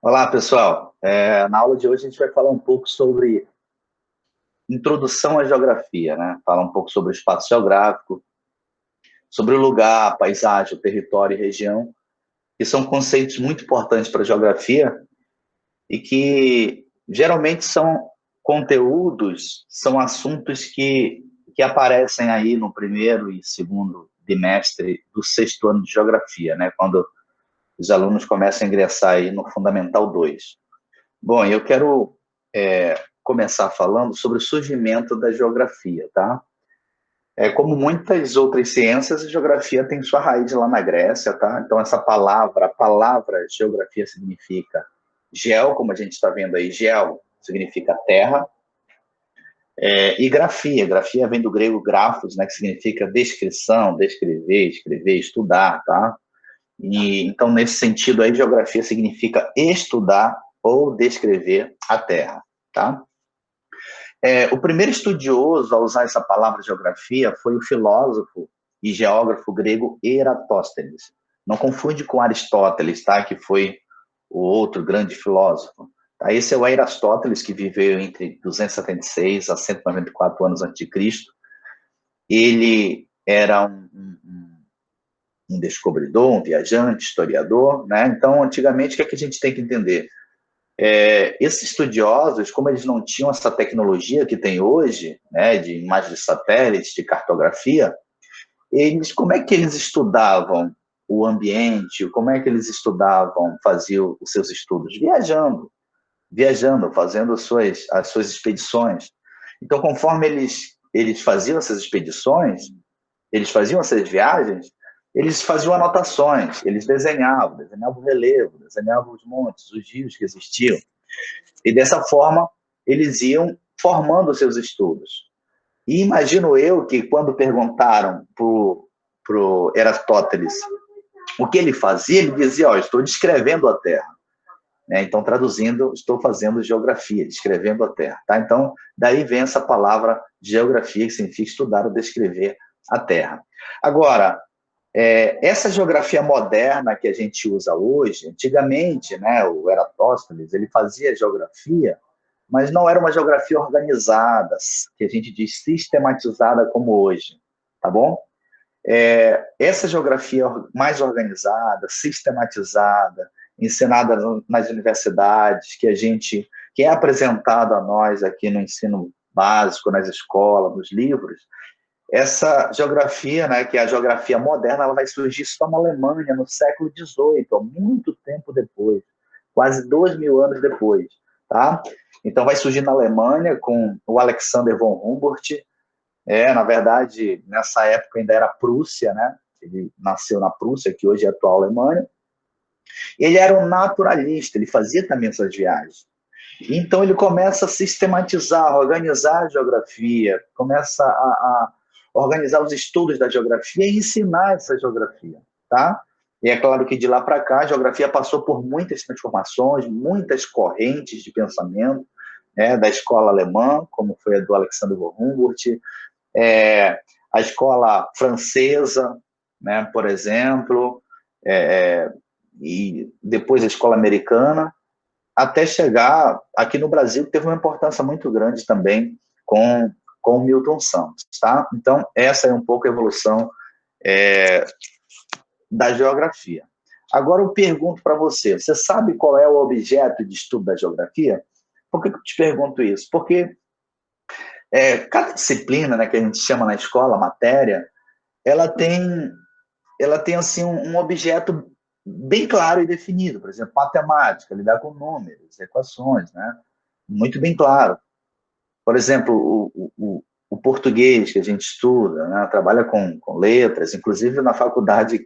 Olá, pessoal. Na aula de hoje a gente vai falar um pouco sobre introdução à geografia, né? Falar um pouco sobre o espaço geográfico, sobre o lugar, a paisagem, o território e região, que são conceitos muito importantes para a geografia e que geralmente são conteúdos, são assuntos que aparecem aí no primeiro e segundo bimestre do sexto ano de geografia, né? Quando os alunos começam a ingressar aí no Fundamental 2. Bom, eu quero começar falando sobre o surgimento da geografia, tá? Como muitas outras ciências, a geografia tem sua raiz lá na Grécia, tá? Então, a palavra geografia significa geo, como a gente está vendo aí, geo significa terra, e grafia vem do grego grafos, né, que significa descrição, descrever, escrever, estudar, tá? Então, nesse sentido aí, geografia significa estudar ou descrever a Terra, tá? O primeiro estudioso a usar essa palavra geografia foi o filósofo e geógrafo grego Eratóstenes. Não confunde com Aristóteles, tá? Que foi o outro grande filósofo. Tá? Esse é o Eratóstenes, que viveu entre 276 a 194 anos antes de Cristo. Ele era um descobridor, um viajante, historiador, né? Então, antigamente, o que é que a gente tem que entender? Esses estudiosos, como eles não tinham essa tecnologia que tem hoje, né, de imagens de satélites, de cartografia, como é que eles estudavam o ambiente, como é que eles estudavam, faziam os seus estudos? Viajando, fazendo as suas expedições. Então, conforme eles faziam essas expedições, eles faziam essas viagens, eles faziam anotações, eles desenhavam o relevo, desenhavam os montes, os rios que existiam. E dessa forma, eles iam formando os seus estudos. E imagino eu que quando perguntaram para o Aristóteles o que ele fazia, ele dizia, estou descrevendo a Terra. Então, traduzindo, estou fazendo geografia, descrevendo a Terra. Tá? Então, daí vem essa palavra geografia, que significa estudar ou descrever a Terra. Agora, essa geografia moderna que a gente usa hoje, antigamente, né, o Eratóstenes, ele fazia geografia, mas não era uma geografia organizada, que a gente diz sistematizada como hoje, tá bom? Essa geografia mais organizada, sistematizada, ensinada nas universidades, que é apresentada a nós aqui no ensino básico, nas escolas, nos livros, essa geografia, né, que é a geografia moderna, ela vai surgir só na Alemanha no século XVIII, muito tempo depois, quase 2.000 anos depois, tá? Então vai surgir na Alemanha com o Alexander von Humboldt. Na verdade, nessa época ainda era Prússia, né? Ele nasceu na Prússia, que hoje é a atual Alemanha. Ele era um naturalista, ele fazia também essas viagens. Então ele começa a sistematizar, a organizar a geografia, começa a organizar os estudos da geografia e ensinar essa geografia, tá? E é claro que de lá para cá a geografia passou por muitas transformações, muitas correntes de pensamento, né, da escola alemã, como foi a do Alexander von Humboldt, a escola francesa, né, por exemplo, e depois a escola americana, até chegar aqui no Brasil, que teve uma importância muito grande também com o Milton Santos, tá? Então, essa é um pouco a evolução da geografia. Agora eu pergunto para você, você sabe qual é o objeto de estudo da geografia? Por que eu te pergunto isso? Porque cada disciplina, né, que a gente chama na escola, matéria, ela tem assim, um objeto bem claro e definido. Por exemplo, matemática, lidar com números, equações, né? Muito bem claro. Por exemplo, o português que a gente estuda, né? Trabalha com letras, inclusive na faculdade,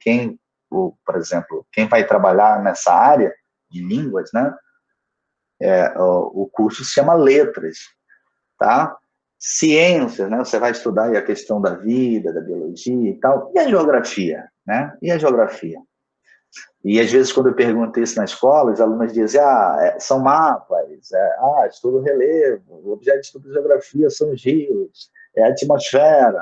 por exemplo, quem vai trabalhar nessa área de línguas, né? O curso se chama letras, tá? Ciências, né? Você vai estudar aí a questão da vida, da biologia e tal. E a geografia, né? E a geografia? E às vezes, quando eu pergunto isso na escola, os alunos dizem, são mapas, estudo relevo, o objeto de estudo de geografia são os rios, é a atmosfera,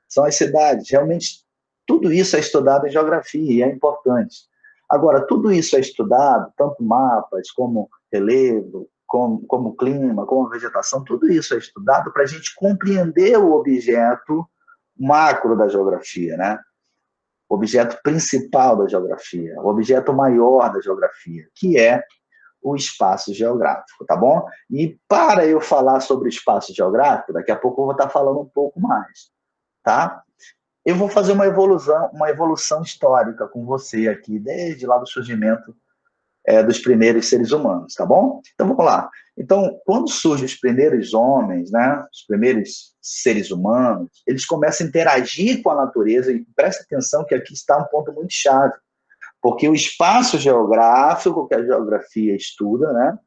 são as cidades. Realmente, tudo isso é estudado em geografia e é importante. Agora, tudo isso é estudado, tanto mapas, como relevo, como clima, como vegetação, tudo isso é estudado para a gente compreender o objeto macro da geografia, né? O objeto principal da geografia, o objeto maior da geografia, que é o espaço geográfico, tá bom? E para eu falar sobre o espaço geográfico, daqui a pouco eu vou estar falando um pouco mais, tá? Eu vou fazer uma evolução histórica com você aqui, desde lá do surgimento dos primeiros seres humanos, tá bom? Então vamos lá. Então, quando surgem os primeiros homens, né, os primeiros seres humanos, eles começam a interagir com a natureza, e presta atenção que aqui está um ponto muito chave, porque o espaço geográfico que a geografia estuda, né,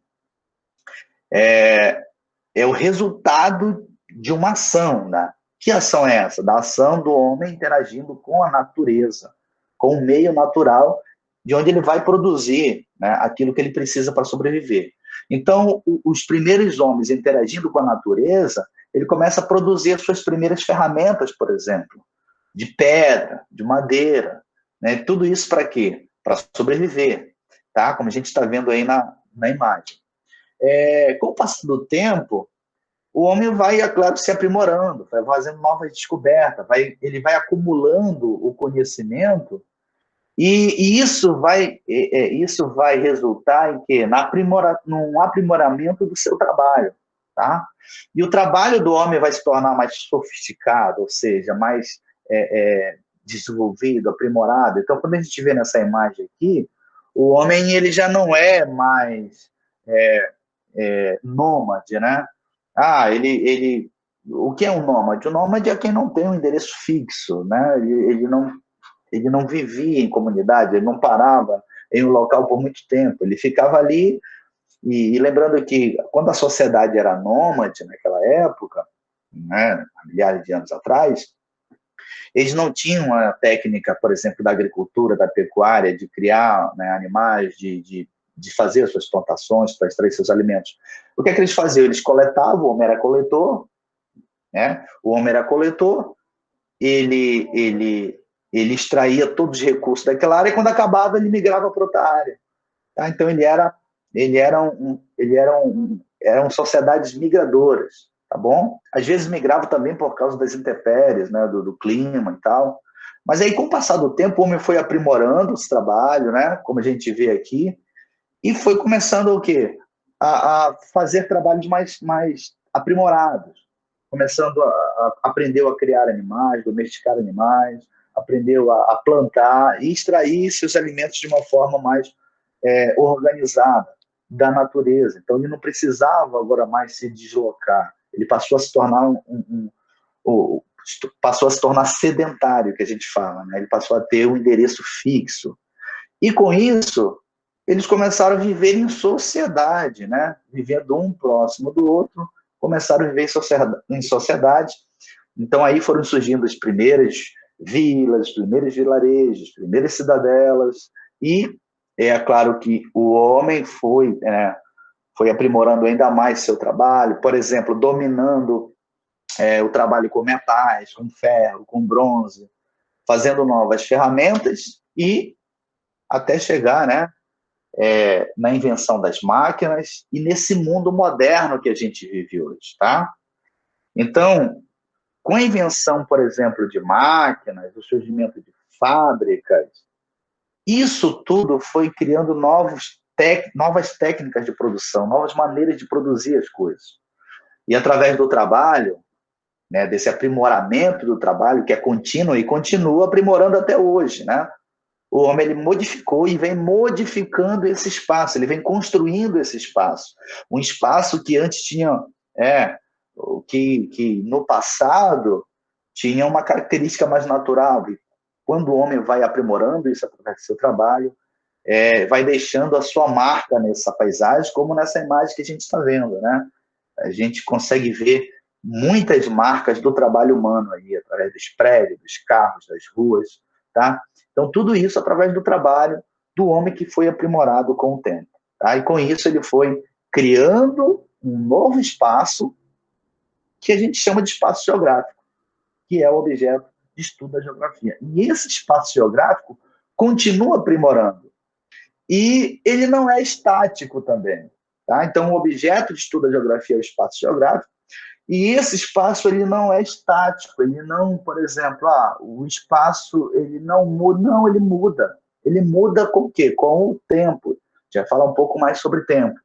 é o resultado de uma ação, né? Que ação é essa? Da ação do homem interagindo com a natureza, com o meio natural, de onde ele vai produzir, né, aquilo que ele precisa para sobreviver. Então, os primeiros homens interagindo com a natureza, ele começa a produzir as suas primeiras ferramentas, por exemplo, de pedra, de madeira, né? Tudo isso para quê? Para sobreviver, tá? Como a gente está vendo aí na imagem. Com o passar do tempo, o homem vai, é claro, se aprimorando, vai fazendo novas descobertas, ele vai acumulando o conhecimento e isso vai resultar em quê? Num aprimoramento do seu trabalho, tá? E o trabalho do homem vai se tornar mais sofisticado, ou seja, mais desenvolvido, aprimorado. Então, quando a gente vê nessa imagem aqui, o homem ele já não é mais nômade, né? O que é um nômade? O nômade é quem não tem um endereço fixo, né? Ele não vivia em comunidade, ele não parava em um local por muito tempo, ele ficava ali, e lembrando que quando a sociedade era nômade naquela época, né, há milhares de anos atrás, eles não tinham a técnica, por exemplo, da agricultura, da pecuária, de criar, né, animais, de fazer as suas plantações para extrair seus alimentos. O que é que eles faziam? Eles coletavam, o homem era coletor, né? O homem era coletor, ele extraía todos os recursos daquela área e quando acabava ele migrava para outra área. Tá? Então eram sociedades migradoras, tá bom? Às vezes migravam também por causa das intempéries, né, do clima e tal. Mas aí, com o passar do tempo, o homem foi aprimorando esse trabalho, né, como a gente vê aqui, e foi começando o quê? A fazer trabalhos mais aprimorados. Começando aprendeu a criar animais, domesticar animais, aprendeu a plantar e extrair seus alimentos de uma forma mais organizada da natureza. Então, ele não precisava agora mais se deslocar. Ele passou a se tornar passou a se tornar sedentário, que a gente fala, né? Ele passou a ter um endereço fixo. E com isso, eles começaram a viver em sociedade, né? Vivendo um próximo do outro, começaram a viver em sociedade. Então aí foram surgindo as primeiras vilas, os primeiros vilarejos, as primeiras cidadelas, e é claro que o homem foi aprimorando ainda mais seu trabalho, por exemplo, dominando o trabalho com metais, com ferro, com bronze, fazendo novas ferramentas e até chegar, né, na invenção das máquinas e nesse mundo moderno que a gente vive hoje, tá? Então, com a invenção, por exemplo, de máquinas, o surgimento de fábricas, isso tudo foi criando novas técnicas de produção, novas maneiras de produzir as coisas. E através do trabalho, né, desse aprimoramento do trabalho, que é contínuo e continua aprimorando até hoje, né? O homem ele modificou e vem modificando esse espaço, ele vem construindo esse espaço. Um espaço que antes tinha, que no passado tinha uma característica mais natural. E quando o homem vai aprimorando isso através do seu trabalho, vai deixando a sua marca nessa paisagem, como nessa imagem que a gente está vendo, né? A gente consegue ver muitas marcas do trabalho humano aí, através dos prédios, dos carros, das ruas, tá? Então, tudo isso através do trabalho do homem que foi aprimorado com o tempo, tá? E com isso ele foi criando um novo espaço que a gente chama de espaço geográfico, que é o objeto de estudo da geografia. E esse espaço geográfico continua aprimorando. E ele não é estático também. Tá? Então, o objeto de estudo da geografia é o espaço geográfico, e esse espaço ele não é estático, ele não, por exemplo, o espaço ele não muda, não, ele muda. Ele muda com o quê? Com o tempo. A gente vai falar um pouco mais sobre tempo.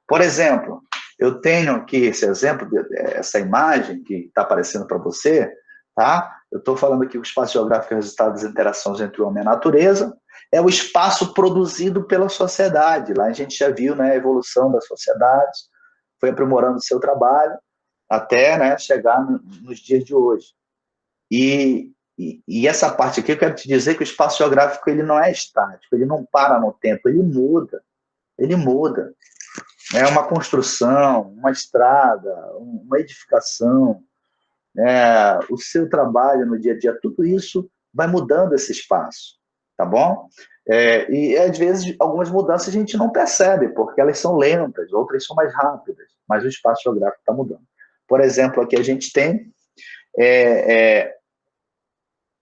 Por exemplo, eu tenho aqui esse exemplo, essa imagem que está aparecendo para você, tá? Eu estou falando aqui que o espaço geográfico é o resultado das interações entre o homem e a natureza, é o espaço produzido pela sociedade. Lá a gente já viu, né, a evolução das sociedades, foi aprimorando o seu trabalho até, né, chegar nos dias de hoje. E essa parte aqui eu quero te dizer que o espaço geográfico ele não é estático, ele não para no tempo, ele muda. Ele muda. É uma construção, uma estrada, uma edificação, o seu trabalho no dia a dia, tudo isso vai mudando esse espaço, tá bom? E às vezes algumas mudanças a gente não percebe, porque elas são lentas, outras são mais rápidas, mas o espaço geográfico está mudando. Por exemplo, aqui a gente tem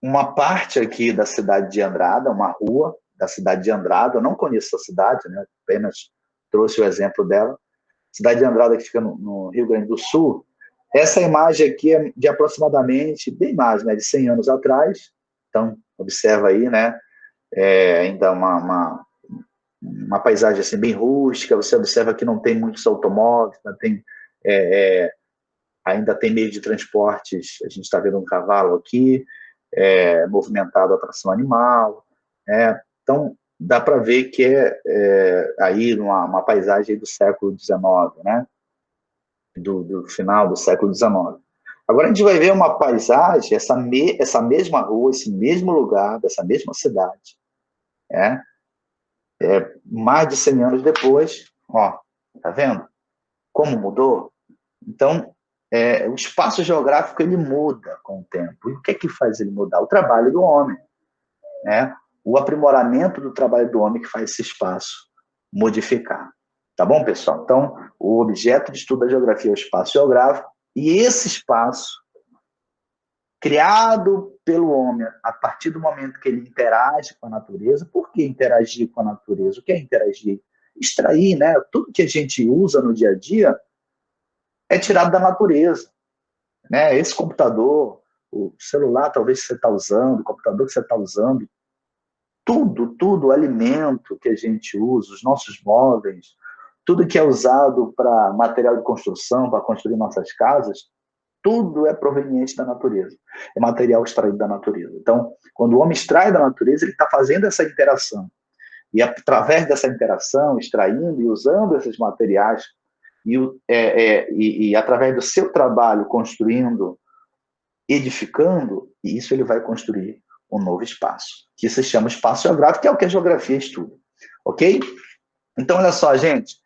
uma parte aqui da cidade de Andrada, uma rua da cidade de Andrada, eu não conheço a cidade, né? Apenas trouxe o exemplo dela, cidade de Andrada, que fica no Rio Grande do Sul. Essa imagem aqui é de aproximadamente, bem mais, né, de 100 anos atrás. Então, observa aí, né, ainda uma paisagem assim, bem rústica. Você observa que não tem muitos automóveis, não tem, ainda tem meio de transportes. A gente está vendo um cavalo aqui, movimentado a tração animal. Então, dá para ver que aí uma paisagem do século XIX, né? Do final do século XIX. Agora a gente vai ver uma paisagem, essa mesma rua, esse mesmo lugar, dessa mesma cidade, mais de 100 anos depois, ó, tá vendo como mudou? Então, o espaço geográfico ele muda com o tempo. E o que é que faz ele mudar? O trabalho do homem, né? O aprimoramento do trabalho do homem que faz esse espaço modificar. Tá bom, pessoal? Então, o objeto de estudo da geografia é o espaço geográfico, e esse espaço, criado pelo homem a partir do momento que ele interage com a natureza. Por que interagir com a natureza? O que é interagir? Extrair, né? Tudo que a gente usa no dia a dia é tirado da natureza, né? Esse computador, o celular talvez que você está usando, o computador que você está usando, tudo, o alimento que a gente usa, os nossos móveis, tudo que é usado para material de construção, para construir nossas casas, tudo é proveniente da natureza, é material extraído da natureza. Então, quando o homem extrai da natureza, ele está fazendo essa interação. E através dessa interação, extraindo e usando esses materiais, e através do seu trabalho construindo, edificando, e isso ele vai construir um novo espaço, que se chama espaço geográfico, que é o que a geografia estuda. Ok? Então, olha só, gente.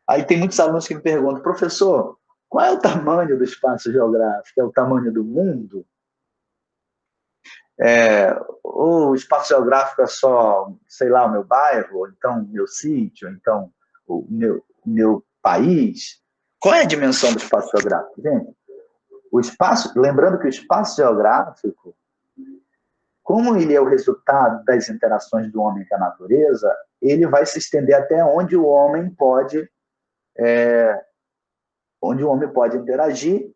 Aí tem muitos alunos que me perguntam, professor, qual é o tamanho do espaço geográfico? É o tamanho do mundo? Ou o espaço geográfico é só, sei lá, o meu bairro, ou então o meu sítio, ou então o meu país? Qual é a dimensão do espaço geográfico, gente? O espaço, lembrando que o espaço geográfico, como ele é o resultado das interações do homem com a natureza, ele vai se estender até onde o homem pode interagir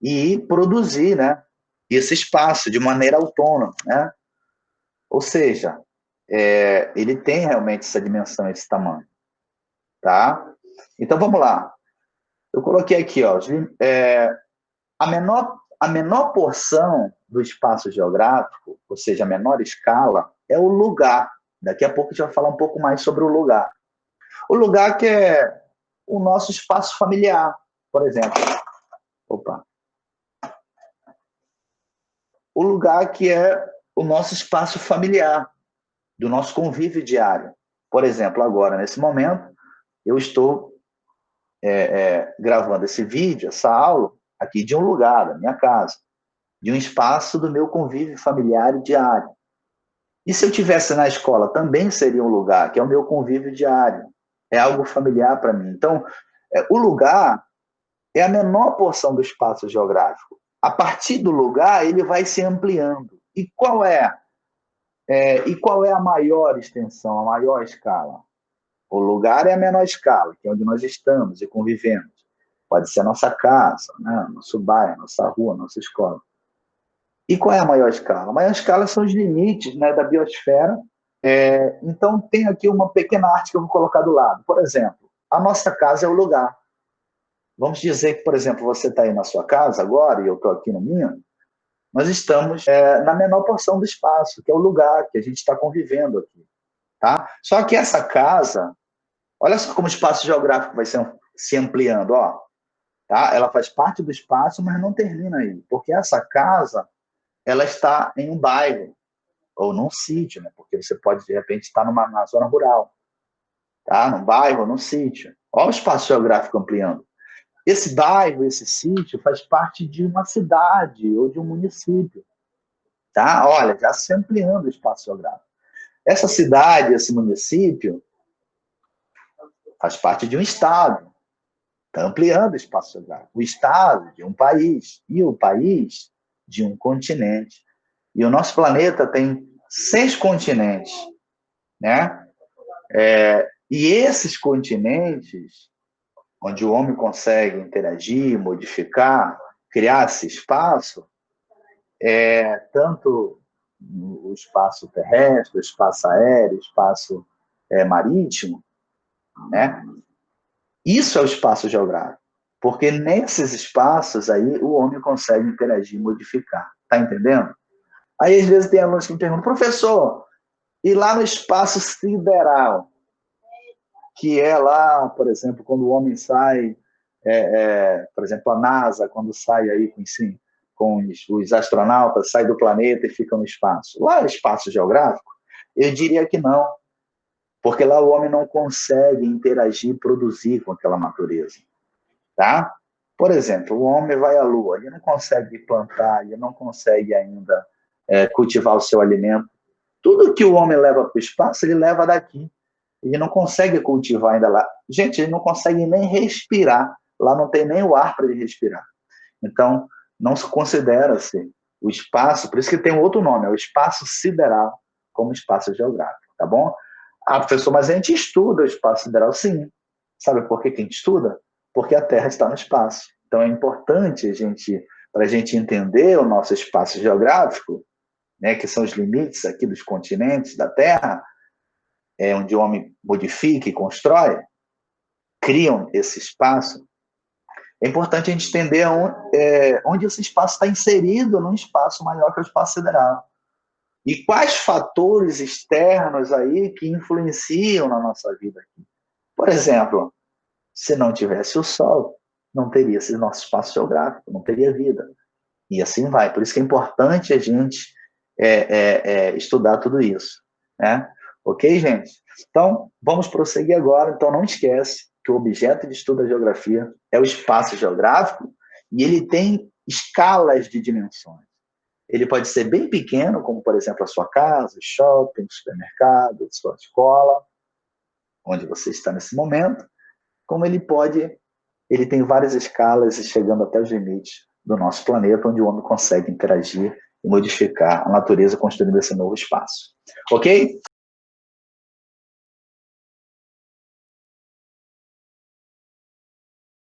e produzir, né, esse espaço de maneira autônoma, né? Ou seja, ele tem realmente essa dimensão, esse tamanho, tá? Então vamos lá. Eu coloquei aqui, ó, a menor porção do espaço geográfico, ou seja, a menor escala, é o lugar. Daqui a pouco a gente vai falar um pouco mais sobre o lugar. O lugar que é o nosso espaço familiar, por exemplo. Opa. O lugar que é o nosso espaço familiar, do nosso convívio diário. Por exemplo, agora, nesse momento, eu estou gravando esse vídeo, essa aula, aqui de um lugar, da minha casa, de um espaço do meu convívio familiar diário. E se eu tivesse na escola, também seria um lugar, que é o meu convívio diário. É algo familiar para mim. Então, o lugar é a menor porção do espaço geográfico. A partir do lugar, ele vai se ampliando. E qual é E qual é a maior extensão, a maior escala? O lugar é a menor escala, que é onde nós estamos e convivemos. Pode ser a nossa casa, né? Nosso bairro, nossa rua, nossa escola. E qual é a maior escala? A maior escala são os limites, né, da biosfera. Então, tem aqui uma pequena arte que eu vou colocar do lado. Por exemplo, a nossa casa é o lugar. Vamos dizer que, por exemplo, você está aí na sua casa agora e eu estou aqui na minha. Nós estamos na menor porção do espaço, que é o lugar que a gente está convivendo aqui. Tá? Só que essa casa, olha só como o espaço geográfico vai se ampliando. Ó, tá? Ela faz parte do espaço, mas não termina aí. Porque essa casa ela está em um bairro, ou num sítio, né? Porque você pode, de repente, estar na zona rural. Tá? Num bairro ou num sítio. Olha o espaço geográfico ampliando. Esse bairro, esse sítio, faz parte de uma cidade ou de um município. Tá? Olha, já se ampliando o espaço geográfico. Essa cidade, esse município, faz parte de um estado. Está ampliando o espaço geográfico. O estado de um país e o país de um continente. E o nosso planeta tem 6 continentes, né? E esses continentes, onde o homem consegue interagir, modificar, criar esse espaço, tanto o espaço terrestre, o espaço aéreo, o espaço marítimo, né? Isso é o espaço geográfico, porque nesses espaços aí o homem consegue interagir, modificar, tá entendendo? Aí às vezes tem alunos que me perguntam, professor, e lá no espaço sideral, que é lá, por exemplo, quando o homem sai, por exemplo, a NASA, quando sai aí com os astronautas, sai do planeta e fica no espaço. Lá é espaço geográfico? Eu diria que não, porque lá o homem não consegue interagir, produzir com aquela natureza. Tá? Por exemplo, o homem vai à Lua, ele não consegue plantar, ele não consegue ainda cultivar o seu alimento. Tudo que o homem leva para o espaço, ele leva daqui. Ele não consegue cultivar ainda lá. Gente, ele não consegue nem respirar. Lá não tem nem o ar para ele respirar. Então, não se considera-se o espaço, por isso que tem um outro nome, é o espaço sideral, como espaço geográfico, tá bom? Ah, professor, mas a gente estuda o espaço sideral, sim. Sabe por que a gente estuda? Porque a Terra está no espaço. Então, é importante para a gente entender o nosso espaço geográfico, né, que são os limites aqui dos continentes da Terra, onde o homem modifica e constrói, criam esse espaço. É importante a gente entender onde esse espaço está inserido num espaço maior que o espaço sideral. E quais fatores externos aí que influenciam na nossa vida aqui. Por exemplo, se não tivesse o Sol, não teria esse nosso espaço geográfico, não teria vida. E assim vai. Por isso que é importante a gente estudar tudo isso. Né? Ok, gente? Então, vamos prosseguir agora. Então, não esquece que o objeto de estudo da geografia é o espaço geográfico e ele tem escalas de dimensões. Ele pode ser bem pequeno, como, por exemplo, a sua casa, shopping, supermercado, sua escola, onde você está nesse momento, como ele tem várias escalas e chegando até os limites do nosso planeta, onde o homem consegue interagir e modificar a natureza construindo esse novo espaço. Ok?